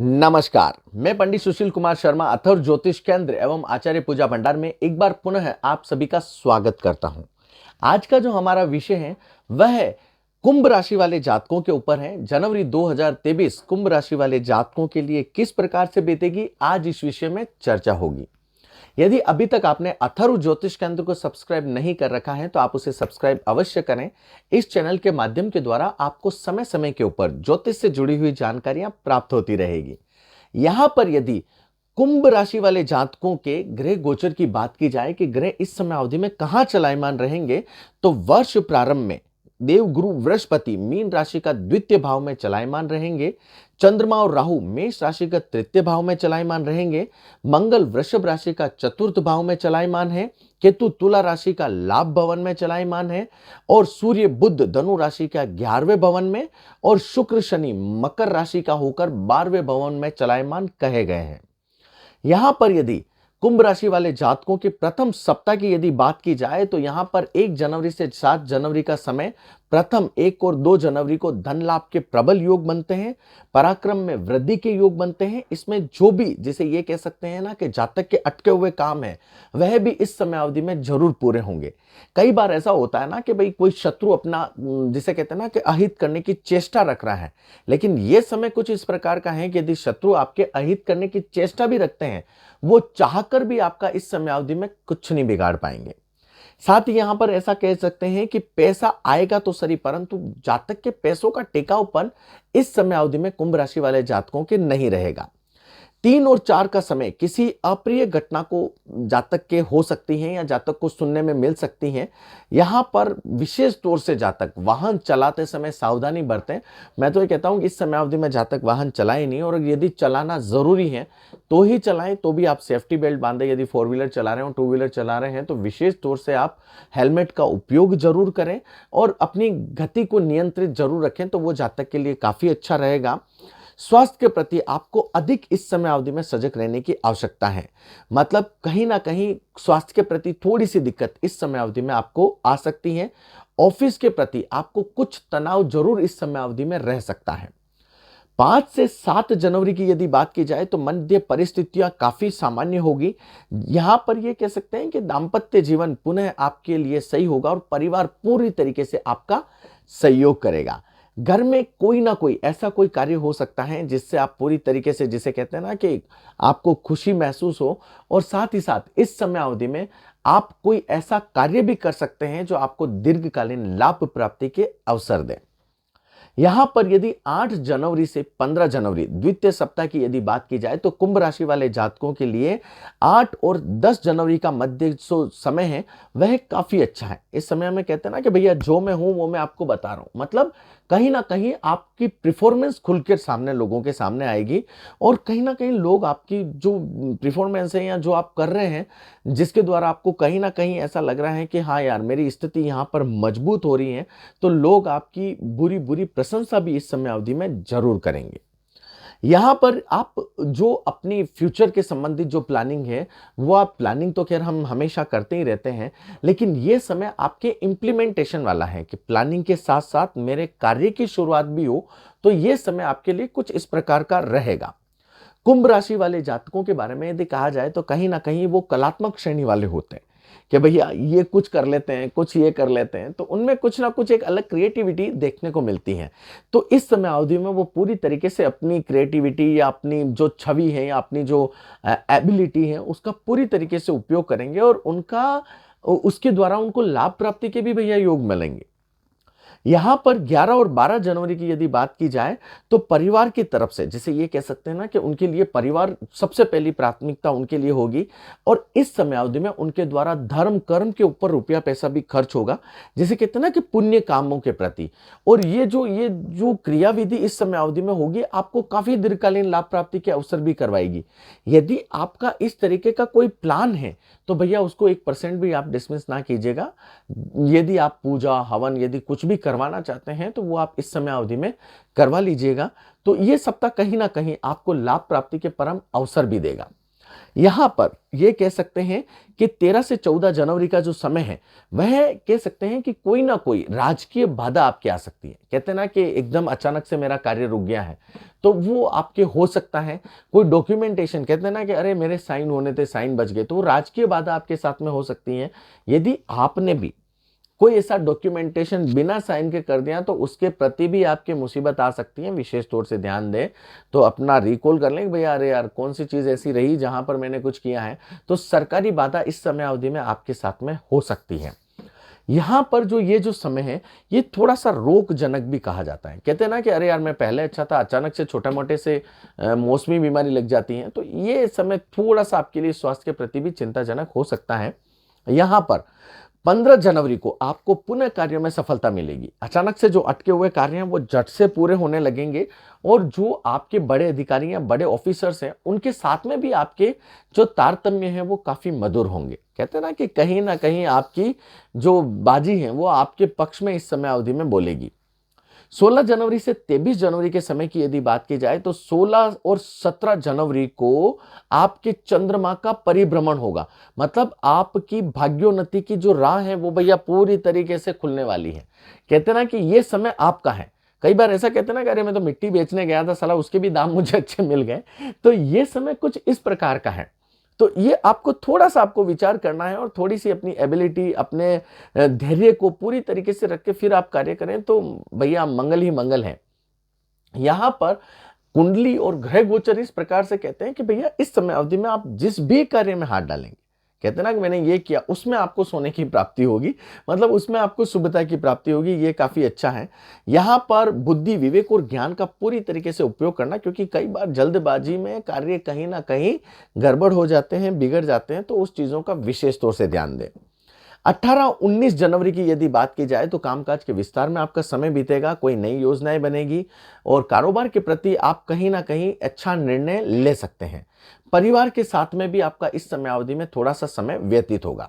नमस्कार, मैं पंडित सुशील कुमार शर्मा अथर्व ज्योतिष केंद्र एवं आचार्य पूजा भंडार में एक बार पुनः आप सभी का स्वागत करता हूं। आज का जो हमारा विषय है वह है कुंभ राशि वाले जातकों के ऊपर है। जनवरी 2023 कुंभ राशि वाले जातकों के लिए किस प्रकार से बीतेगी, आज इस विषय में चर्चा होगी। यदि अभी तक आपने अथर्व ज्योतिष केंद्र को सब्सक्राइब नहीं कर रखा है तो आप उसे सब्सक्राइब अवश्य करें। इस चैनल के माध्यम के द्वारा आपको समय समय के ऊपर ज्योतिष से जुड़ी हुई जानकारियां प्राप्त होती रहेगी। यहां पर यदि कुंभ राशि वाले जातकों के ग्रह गोचर की बात की जाए कि ग्रह इस समय अवधि में कहां चलायमान रहेंगे, तो वर्ष प्रारंभ में देवगुरु बृहस्पति मीन राशि का द्वितीय भाव में चलायमान रहेंगे। चंद्रमा और राहु मेष राशि का तृतीय भाव में चलायमान रहेंगे। मंगल वृषभ राशि का चतुर्थ भाव में चलायमान है। केतु तुला राशि का लाभ भवन में चलायमान है और सूर्य बुध धनु राशि का 11वें भवन में और शुक्र शनि मकर राशि का होकर 12वें भवन में चलायमान कहे गए हैं। यहां पर यदि कुंभ राशि वाले जातकों के प्रथम सप्ताह की यदि बात की जाए तो यहां पर 1 जनवरी से 7 जनवरी का समय, प्रथम 1 और 2 जनवरी को धन लाभ के प्रबल योग बनते हैं, पराक्रम में वृद्धि के योग बनते हैं। इसमें जो भी जिसे ये कह सकते हैं ना कि जातक के अटके हुए काम है वह भी इस समय अवधि में जरूर पूरे होंगे। कई बार ऐसा होता है ना कि भाई कोई शत्रु अपना जिसे कहते हैं ना कि अहित करने की चेष्टा रख रहा है, लेकिन यह समय कुछ इस प्रकार का है कि यदि शत्रु आपके अहित करने की चेष्टा भी रखते हैं, वो चाहकर भी आपका इस समय अवधि में कुछ नहीं बिगाड़ पाएंगे। साथ ही यहां पर ऐसा कह सकते हैं कि पैसा आएगा तो सही, परंतु जातक के पैसों का टिकाऊपन इस समय अवधि में कुंभ राशि वाले जातकों के नहीं रहेगा। 3 और 4 का समय किसी अप्रिय घटना को जातक के हो सकती हैं या जातक को सुनने में मिल सकती हैं। यहां पर विशेष तौर से जातक वाहन चलाते समय सावधानी बरतें। मैं तो ये कहता हूं कि इस समय अवधि में जातक वाहन चलाएं नहीं, और यदि चलाना जरूरी है तो ही चलाएं, तो भी आप सेफ्टी बेल्ट बांधें। यदि 4 व्हीलर चला रहे हो, 2 व्हीलर चला रहे हैं तो विशेष तौर से आप हेलमेट का उपयोग जरूर करें और अपनी गति को नियंत्रित जरूर रखें, तो वो जातक के लिए काफी अच्छा रहेगा। स्वास्थ्य के प्रति आपको अधिक इस समय अवधि में सजग रहने की आवश्यकता है। मतलब कहीं ना कहीं स्वास्थ्य के प्रति थोड़ी सी दिक्कत इस समय अवधि में आपको आ सकती है। ऑफिस के प्रति आपको कुछ तनाव जरूर इस समय अवधि में रह सकता है। 5 से 7 जनवरी की यदि बात की जाए तो मध्य परिस्थितियां काफी सामान्य होगी। यहां पर यह कह सकते हैं कि दाम्पत्य जीवन पुनः आपके लिए सही होगा और परिवार पूरी तरीके से आपका सहयोग करेगा। घर में कोई ना कोई ऐसा कोई कार्य हो सकता है जिससे आप पूरी तरीके से, जिसे कहते हैं ना कि आपको खुशी महसूस हो, और साथ ही साथ इस समय अवधि में आप कोई ऐसा कार्य भी कर सकते हैं जो आपको दीर्घकालीन लाभ प्राप्ति के अवसर दे। यहां पर यदि 8 जनवरी से 15 जनवरी द्वितीय सप्ताह की यदि बात की जाए तो कुंभ राशि वाले जातकों के लिए 8 और 10 जनवरी का मध्य जो समय है वह काफी अच्छा है। इस समय में कहते हैं ना कि भैया जो मैं हूं वो मैं आपको बता रहा हूं। मतलब कहीं ना कहीं आपकी परफॉर्मेंस खुलकर सामने लोगों के सामने आएगी, और कहीं ना कहीं लोग आपकी जो परफॉर्मेंस है या जो आप कर रहे हैं जिसके द्वारा आपको कहीं ना कहीं ऐसा लग रहा है कि हाँ यार मेरी स्थिति यहाँ पर मजबूत हो रही है, तो लोग आपकी बुरी बुरी प्रशंसा भी इस समय अवधि में जरूर करेंगे। यहां पर आप जो अपनी फ्यूचर के संबंधित जो प्लानिंग है वो आप प्लानिंग तो खैर हम हमेशा करते ही रहते हैं, लेकिन ये समय आपके इम्प्लीमेंटेशन वाला है कि प्लानिंग के साथ साथ मेरे कार्य की शुरुआत भी हो, तो ये समय आपके लिए कुछ इस प्रकार का रहेगा। कुंभ राशि वाले जातकों के बारे में यदि कहा जाए तो कहीं ना कहीं वो कलात्मक श्रेणी वाले होते हैं कि भैया ये कुछ कर लेते हैं, कुछ ये कर लेते हैं, तो उनमें कुछ ना कुछ एक अलग क्रिएटिविटी देखने को मिलती है। तो इस समय अवधि में वो पूरी तरीके से अपनी क्रिएटिविटी या अपनी जो छवि है या अपनी जो एबिलिटी है उसका पूरी तरीके से उपयोग करेंगे, और उनका उसके द्वारा उनको लाभ प्राप्ति के भी भैया योग मिलेंगे। यहां पर 11 और 12 जनवरी की यदि बात की जाए तो परिवार की तरफ से, जिसे ये कह सकते हैं ना कि उनके लिए परिवार सबसे पहली प्राथमिकता उनके लिए होगी, और इस समय अवधि में उनके द्वारा धर्म कर्म के ऊपर रुपया पैसा भी खर्च होगा, जिसे कहते हैं ना कि पुण्य कामों के प्रति। और ये जो क्रियाविधि इस समय अवधि में होगी आपको काफी दीर्घकालीन लाभ प्राप्ति के अवसर भी करवाएगी। यदि आपका इस तरीके का कोई प्लान है तो भैया उसको 1% भी आप डिसमिस ना कीजिएगा। यदि आप पूजा हवन यदि कुछ भी करवाना चाहते हैं तो वो आप इस समय अवधि में करवा लीजिएगा। तो ये सप्ताह कहीं ना कहीं आपको लाभ प्राप्ति के परम अवसर भी देगा। यहां पर ये कह सकते हैं कि 13 से 14 जनवरी का जो समय है वह कह सकते हैं कि कोई ना कोई राजकीय बाधा आपके आ सकती है। कहते हैं ना कि एकदम अचानक से मेरा कार्य रुक गया है, तो वो आपके हो सकता है। कोई डॉक्यूमेंटेशन, कहते हैं ना कि अरे मेरे साइन होने थे, साइन बच गए, तो वो राजकीय बाधा आपके साथ में हो सकती है। यदि आपने भी कोई ऐसा डॉक्यूमेंटेशन बिना साइन के कर दिया तो उसके प्रति भी आपकी मुसीबत आ सकती है। विशेष तौर से ध्यान दें तो अपना रिकॉल कर लें कि भैया अरे यार कौन सी चीज ऐसी रही जहां पर मैंने कुछ किया है। तो सरकारी बाधा इस समय अवधि में आपके साथ में हो सकती है। यहां पर जो ये जो समय है ये थोड़ा सा रोगजनक भी कहा जाता है। कहते हैं ना कि अरे यार मैं पहले अच्छा था, अचानक से छोटे मोटे से मौसमी बीमारी लग जाती है, तो ये समय थोड़ा सा आपके लिए स्वास्थ्य के प्रति भी चिंताजनक हो सकता है। यहां पर 15 जनवरी को आपको पुनः कार्यों में सफलता मिलेगी। अचानक से जो अटके हुए कार्य हैं वो झट से पूरे होने लगेंगे और जो आपके बड़े अधिकारी या बड़े ऑफिसर्स हैं उनके साथ में भी आपके जो तारतम्य है वो काफी मधुर होंगे। कहते हैं ना कहीं आपकी जो बाजी है वो आपके पक्ष में इस समय अवधि में बोलेगी। 16 जनवरी से 23 जनवरी के समय की यदि बात की जाए तो 16 और 17 जनवरी को आपके चंद्रमा का परिभ्रमण होगा। मतलब आपकी भाग्योन्नति की जो राह है वो भैया पूरी तरीके से खुलने वाली है। कहते हैं ना कि ये समय आपका है। कई बार ऐसा कहते हैं ना कि अरे मैं तो मिट्टी बेचने गया था, साला उसके भी दाम मुझे अच्छे मिल गए। तो ये समय कुछ इस प्रकार का है। तो ये आपको थोड़ा सा आपको विचार करना है और थोड़ी सी अपनी एबिलिटी, अपने धैर्य को पूरी तरीके से रख के फिर आप कार्य करें तो भैया मंगल ही मंगल है। यहां पर कुंडली और ग्रह गोचर इस प्रकार से कहते हैं कि भैया इस समय अवधि में आप जिस भी कार्य में हाथ डालेंगे, कहते हैं ना कि मैंने ये किया, उसमें आपको सोने की प्राप्ति होगी, मतलब उसमें आपको शुभता की प्राप्ति होगी। ये काफी अच्छा है। यहां पर बुद्धि, विवेक और ज्ञान का पूरी तरीके से उपयोग करना, क्योंकि कई बार जल्दबाजी में कार्य कहीं ना कहीं गड़बड़ हो जाते हैं, बिगड़ जाते हैं, तो उस चीजों का विशेष तौर से ध्यान दें। 18-19 जनवरी की यदि बात की जाए तो कामकाज के विस्तार में आपका समय बीतेगा, कोई नई योजनाएं बनेगी और कारोबार के प्रति आप कहीं ना कहीं अच्छा निर्णय ले सकते हैं। परिवार के साथ में भी आपका इस समय अवधि में थोड़ा सा समय व्यतीत होगा।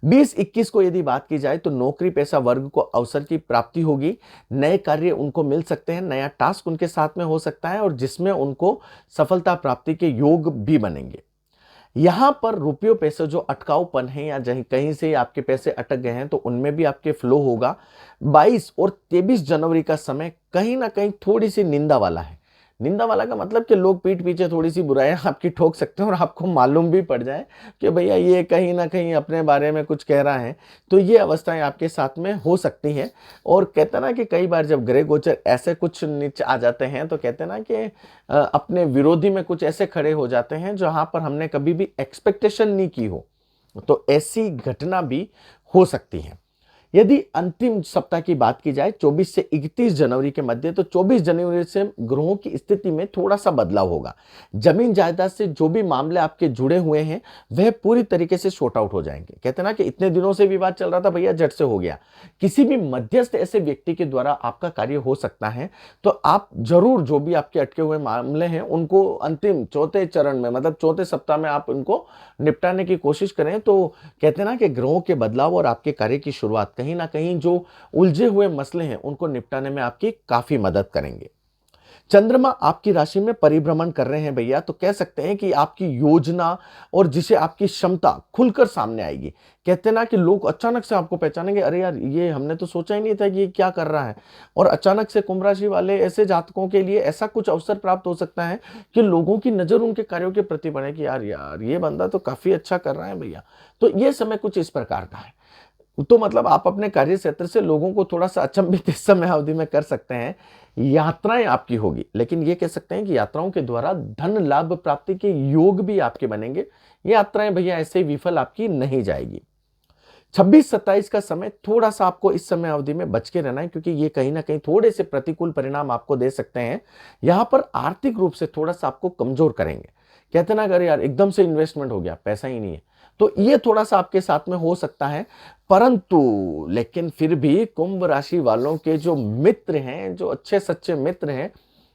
20-21 को यदि बात की जाए तो नौकरी पेशा वर्ग को अवसर की प्राप्ति होगी। नए कार्य उनको मिल सकते हैं, नया टास्क उनके साथ में हो सकता है और जिसमें उनको सफलता प्राप्ति के योग भी बनेंगे। यहां पर रुपयों पैसे जो अटकाऊपन है या कहीं से आपके पैसे अटक गए हैं तो उनमें भी आपके फ्लो होगा। 22 और 23 जनवरी का समय कहीं ना कहीं थोड़ी सी निंदा वाला है। निंदा वाला का मतलब कि लोग पीठ पीछे थोड़ी सी बुराइयां आपकी ठोक सकते हैं और आपको मालूम भी पड़ जाए कि भैया ये कहीं ना कहीं अपने बारे में कुछ कह रहा है। तो ये अवस्थाएं आपके साथ में हो सकती हैं। और कहते हैं ना कि कई बार जब ग्रह गोचर ऐसे कुछ नीचे आ जाते हैं तो कहते हैं ना कि अपने विरोधी में कुछ ऐसे खड़े हो जाते हैं जहां पर हमने कभी भी एक्सपेक्टेशन नहीं की हो, तो ऐसी घटना भी हो सकती है। यदि अंतिम सप्ताह की बात की जाए 24 से 31 जनवरी के मध्य, तो 24 जनवरी से ग्रहों की स्थिति में थोड़ा सा बदलाव होगा। जमीन जायदाद से जो भी मामले आपके जुड़े हुए हैं वह पूरी तरीके से शॉर्ट आउट हो जाएंगे। कहते हैं ना कि इतने दिनों से विवाद चल रहा था भैया झट से हो गया। किसी भी मध्यस्थ ऐसे व्यक्ति के द्वारा आपका कार्य हो सकता है। तो आप जरूर जो भी आपके अटके हुए मामले हैं उनको अंतिम चौथे चरण में, मतलब चौथे सप्ताह में आप उनको निपटाने की कोशिश करें। तो कहते हैं ना कि ग्रहों के बदलाव और आपके कार्य की शुरुआत कहीं ना कहीं जो उलझे हुए मसले हैं उनको निपटाने में आपकी काफी मदद करेंगे। चंद्रमा आपकी राशि में परिभ्रमण कर रहे हैं भैया, तो कह सकते हैं कि आपकी योजना और जिसे आपकी क्षमता खुलकर सामने आएगी। कहते हैं ना कि लोग अचानक से आपको पहचानेंगे, अरे यार ये हमने तो सोचा ही नहीं था कि ये क्या कर रहा है। और अचानक से कुंभ राशि वाले ऐसे जातकों के लिए ऐसा कुछ अवसर प्राप्त हो सकता है कि लोगों की नजर उनके कार्यों के प्रति बढ़े कि यार यार ये बंदा तो काफी अच्छा कर रहा है भैया। तो ये समय कुछ इस प्रकार का है। तो मतलब आप अपने कार्य क्षेत्र से लोगों को थोड़ा सा अचंभित इस समय अवधि में कर सकते हैं। यात्राएं आपकी होगी, लेकिन ये कह सकते हैं कि यात्राओं के द्वारा धन लाभ प्राप्ति के योग भी आपके बनेंगे। ये यात्राएं भैया ऐसे ही विफल आपकी नहीं जाएगी। 26-27 का समय थोड़ा सा आपको इस समय अवधि में बच के रहना है, क्योंकि ये कहीं ना कहीं थोड़े से प्रतिकूल परिणाम आपको दे सकते हैं। यहां पर आर्थिक रूप से थोड़ा सा आपको कमजोर करेंगे। कहते ना अगर यार एकदम से इन्वेस्टमेंट हो गया, पैसा ही नहीं है, तो ये थोड़ा सा आपके साथ में हो सकता है। परंतु लेकिन फिर भी कुंभ राशि वालों के जो मित्र हैं, जो अच्छे सच्चे मित्र हैं,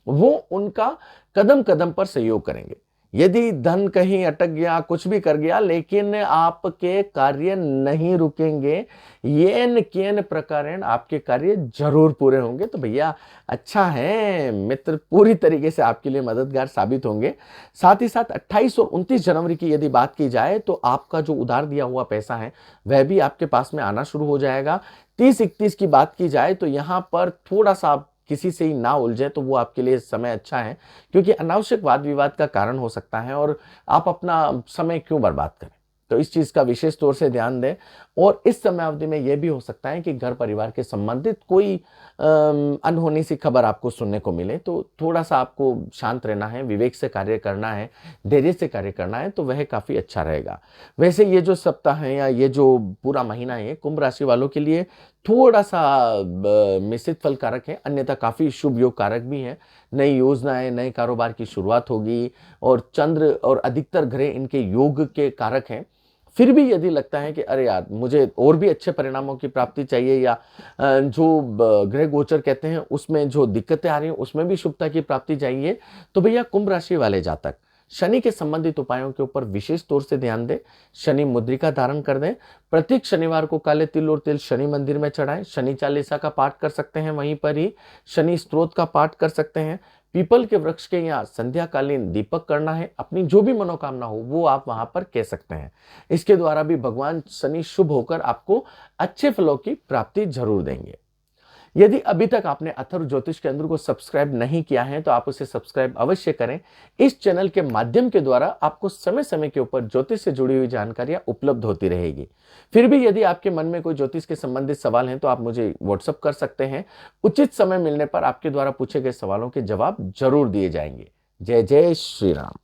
वो उनका कदम कदम पर सहयोग करेंगे। यदि धन कहीं अटक गया, कुछ भी कर गया, लेकिन आपके कार्य नहीं रुकेंगे। येन केन प्रकारेण आपके कार्य जरूर पूरे होंगे। तो भैया अच्छा है, मित्र पूरी तरीके से आपके लिए मददगार साबित होंगे। साथ ही साथ 28 और 29 जनवरी की यदि बात की जाए तो आपका जो उधार दिया हुआ पैसा है वह भी आपके पास में आना शुरू हो जाएगा। 30-31 की बात की जाए तो यहां पर थोड़ा सा आप किसी से ही ना उलझे तो वो आपके लिए समय अच्छा है, क्योंकि अनावश्यक वाद विवाद का कारण हो सकता है और आप अपना समय क्यों बर्बाद करें। तो इस चीज का विशेष तौर से ध्यान दें। और इस समय अवधि में यह भी हो सकता है कि घर परिवार के संबंधित कोई अनहोनी सी खबर आपको सुनने को मिले, तो थोड़ा सा आपको शांत रहना है, विवेक से कार्य करना है, धैर्य से कार्य करना है, तो वह काफी अच्छा रहेगा। वैसे ये जो सप्ताह है या ये जो पूरा महीना है कुंभ राशि वालों के लिए थोड़ा सा मिश्रित फल कारक है, अन्यथा काफी शुभ योग कारक भी है। नई योजनाएं, नए कारोबार की शुरुआत होगी और चंद्र और अधिकतर ग्रह इनके योग के कारक हैं। फिर भी यदि लगता है कि अरे यार मुझे और भी अच्छे परिणामों की प्राप्ति चाहिए, या जो ग्रह गोचर कहते हैं उसमें जो दिक्कतें आ रही हैं उसमें भी शुभता की प्राप्ति चाहिए, तो भैया कुंभ राशि वाले जातक शनि के संबंधित उपायों के ऊपर विशेष तौर से ध्यान दें। शनि मुद्रिका धारण कर दें। प्रत्येक शनिवार को काले तिल और तिल शनि मंदिर में चढ़ाएं। शनि चालीसा का पाठ कर सकते हैं, वहीं पर ही शनि स्तोत्र का पाठ कर सकते हैं। पीपल के वृक्ष के यहाँ संध्याकालीन दीपक करना है। अपनी जो भी मनोकामना हो वो आप वहां पर कह सकते हैं। इसके द्वारा भी भगवान शनि शुभ होकर आपको अच्छे फलों की प्राप्ति जरूर देंगे। यदि अभी तक आपने अथर्व ज्योतिष केंद्र को सब्सक्राइब नहीं किया है तो आप उसे सब्सक्राइब अवश्य करें। इस चैनल के माध्यम के द्वारा आपको समय समय के ऊपर ज्योतिष से जुड़ी हुई जानकारियां उपलब्ध होती रहेगी। फिर भी यदि आपके मन में कोई ज्योतिष के संबंधित सवाल हैं तो आप मुझे व्हाट्सएप कर सकते हैं। उचित समय मिलने पर आपके द्वारा पूछे गए सवालों के जवाब जरूर दिए जाएंगे। जय जय श्री राम।